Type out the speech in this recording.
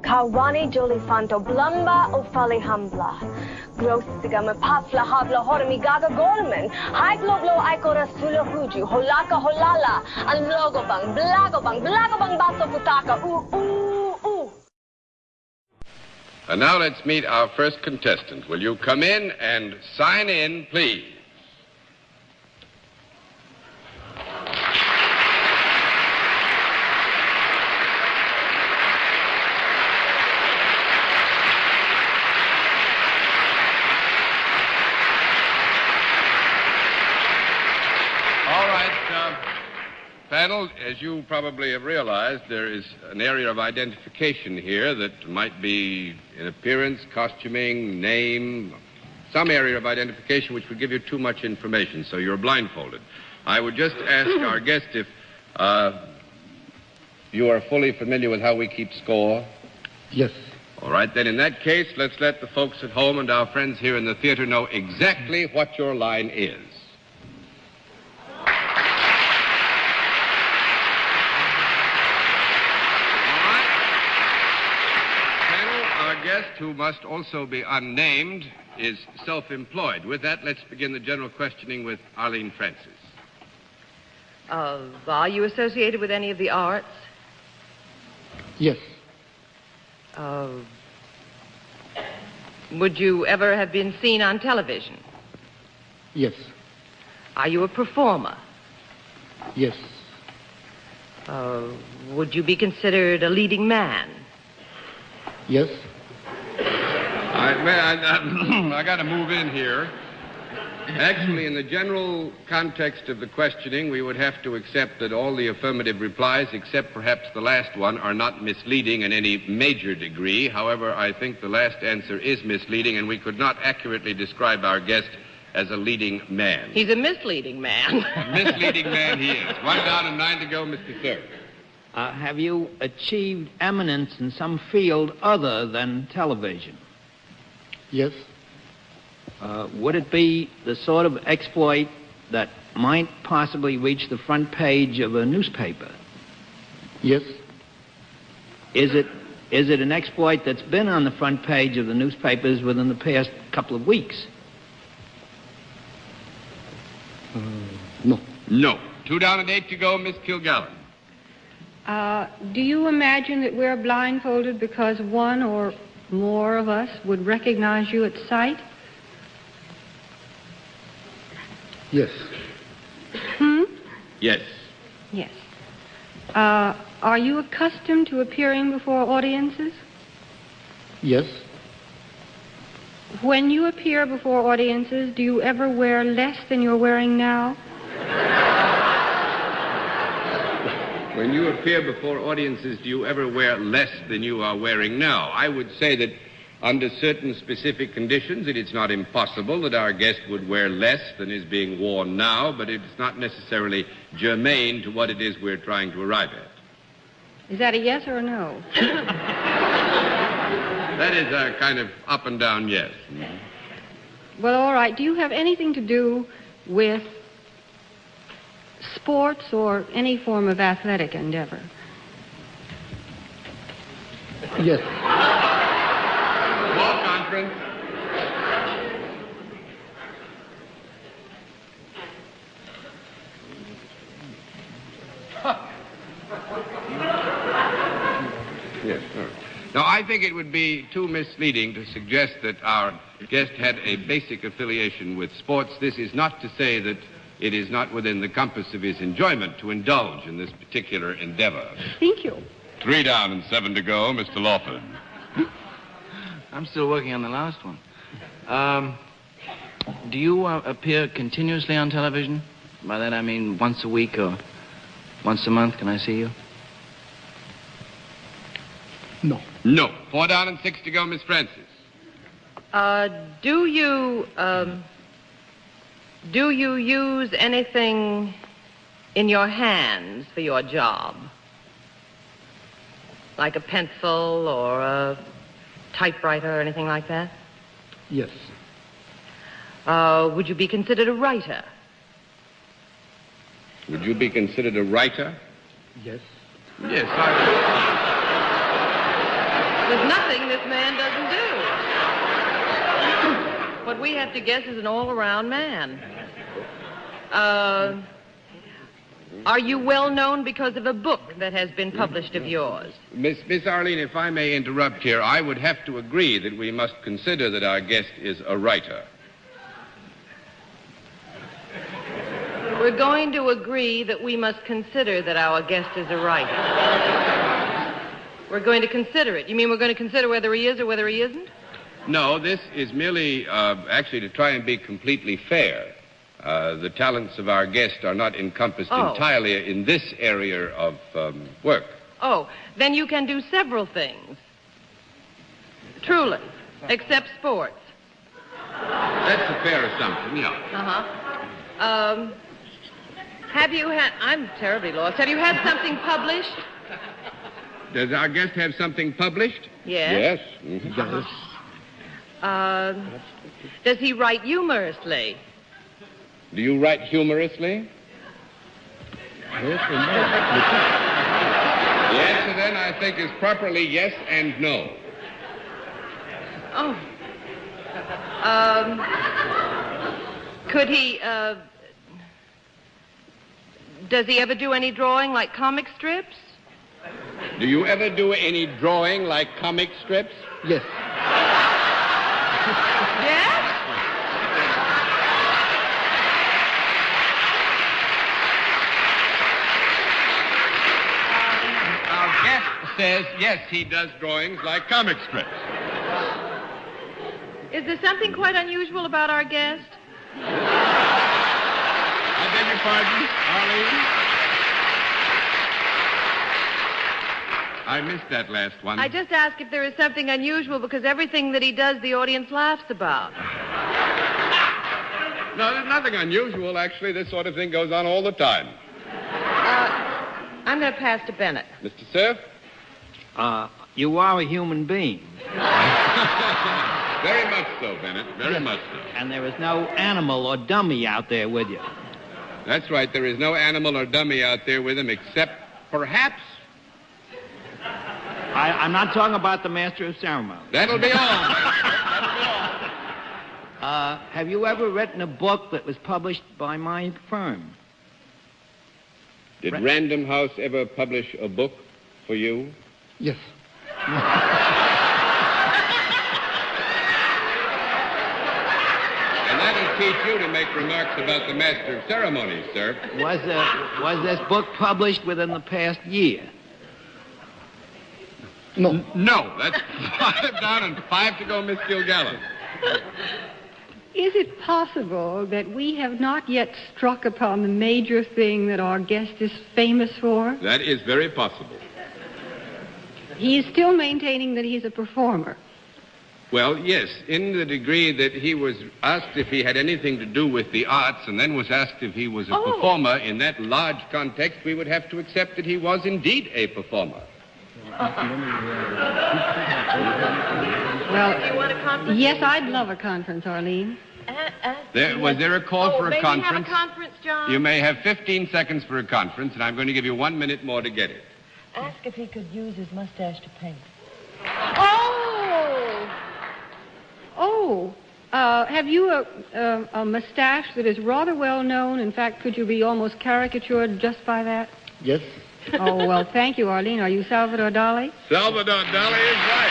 Kawani Jolifanto Blumba Ufali Hambla. Grossiga Pafla Habla Hormigaga Gorman. High Globlo Ikora Sula Huju. Holaka Holala. And Logobang, Blagobang Baso Futaka. Ooh, ooh, ooh. And now let's meet our first contestant. Will you come in and sign in, please? Panel, as you probably have realized, there is an area of identification here that might be in appearance, costuming, name, some area of identification which would give you too much information, so you're blindfolded. I would just ask our guest if you are fully familiar with how we keep score. Yes. All right, then in that case, let's let the folks at home and our friends here in the theater know exactly what your line is. Guest, who must also be unnamed, is self-employed. With that, let's begin the general questioning with Arlene Francis. Are you associated with any of the arts? Yes. Would you ever have been seen on television? Yes. Are you a performer? Yes. Would you be considered a leading man? Yes. I got to move in here. Actually, in the general context of the questioning, we would have to accept that all the affirmative replies, except perhaps the last one, are not misleading in any major degree. However, I think the last answer is misleading, and we could not accurately describe our guest as a leading man. He's a misleading man. A misleading man he is. 1 down and 9 to go, Mr. Third. Have you achieved eminence in some field other than television? Yes. Would it be the sort of exploit that might possibly reach the front page of a newspaper? Yes. Is it an exploit that's been on the front page of the newspapers within the past couple of weeks? No. No. 2 down and 8 to go, Miss Kilgallen. Do you imagine that we're blindfolded because one or more of us would recognize you at sight? Yes. Yes. Yes. Are you accustomed to appearing before audiences? Yes. When you appear before audiences, do you ever wear less than you're wearing now? When you appear before audiences, do you ever wear less than you are wearing now? I would say that under certain specific conditions, it is not impossible that our guest would wear less than is being worn now, but it's not necessarily germane to what it is we're trying to arrive at. Is that a yes or a no? That is a kind of up and down yes. Well, all right. Do you have anything to do with sports or any form of athletic endeavor? Yes. Ball conference. Yes, sir. Now, I think it would be too misleading to suggest that our guest had a basic affiliation with sports. This is not to say that it is not within the compass of his enjoyment to indulge in this particular endeavor. Thank you. 3 down and 7 to go, Mr. Lawford. I'm still working on the last one. Do you appear continuously on television? By that I mean once a week or once a month. Can I see you? No. No. 4 down and 6 to go, Miss Francis. Do you use anything in your hands for your job? Like a pencil or a typewriter or anything like that? Yes. Would you be considered a writer? Would you be considered a writer? Yes. Yes, I would. There's nothing this man doesn't do. What we have to guess is an all-around man. Are you well known because of a book that has been published of yours? Miss Arlene, if I may interrupt here, I would have to agree that we must consider that our guest is a writer. We're going to agree that we must consider that our guest is a writer. We're going to consider it. You mean we're going to consider whether he is or whether he isn't? No, this is merely, actually, to try and be completely fair. The talents of our guest are not encompassed entirely in this area of work. Oh, then you can do several things. Truly, except sports. That's a fair assumption, yeah. Uh-huh. Have you had... I'm terribly lost. Have you had something published? Does our guest have something published? Yes. Yes. Mm-hmm. Does he write humorously? Do you write humorously? The answer then, I think, is properly yes and no. Oh. Could he, does he ever do any drawing like comic strips? Do you ever do any drawing like comic strips? Yes. Yes? Our guest says, yes, he does drawings like comic strips. Is there something quite unusual about our guest? I beg your pardon, Arlene? I missed that last one. I just ask if there is something unusual because everything that he does, the audience laughs about. No, there's nothing unusual, actually. This sort of thing goes on all the time. I'm going to pass to Bennett. Mr. Cerf? You are a human being. Very much so, Bennett. Very much so. And there is no animal or dummy out there with you. That's right. There is no animal or dummy out there with him except, perhaps... I'm not talking about the master of ceremonies. That'll be all. Have you ever written a book that was published by my firm? Did Random House ever publish a book for you? Yes. And that'll teach you to make remarks about the master of ceremonies, sir. Was this book published within the past year? No. No. That's 5 down and 5 to go, Miss Gilgallen. Is it possible that we have not yet struck upon the major thing that our guest is famous for? That is very possible. He is still maintaining that he's a performer. Well, yes, in the degree that he was asked if he had anything to do with the arts and then was asked if he was a performer, in that large context, we would have to accept that he was indeed a performer. Well, yes, I'd love a conference, Arlene. Was there a call for a maybe conference? Have a conference, John? You may have 15 seconds for a conference, and I'm going to give you 1 minute more to get it. Ask if he could use his mustache to paint. Have you a mustache that is rather well known? In fact, could you be almost caricatured just by that? Yes. Oh, well, thank you, Arlene. Are you Salvador Dali? Salvador Dali is right.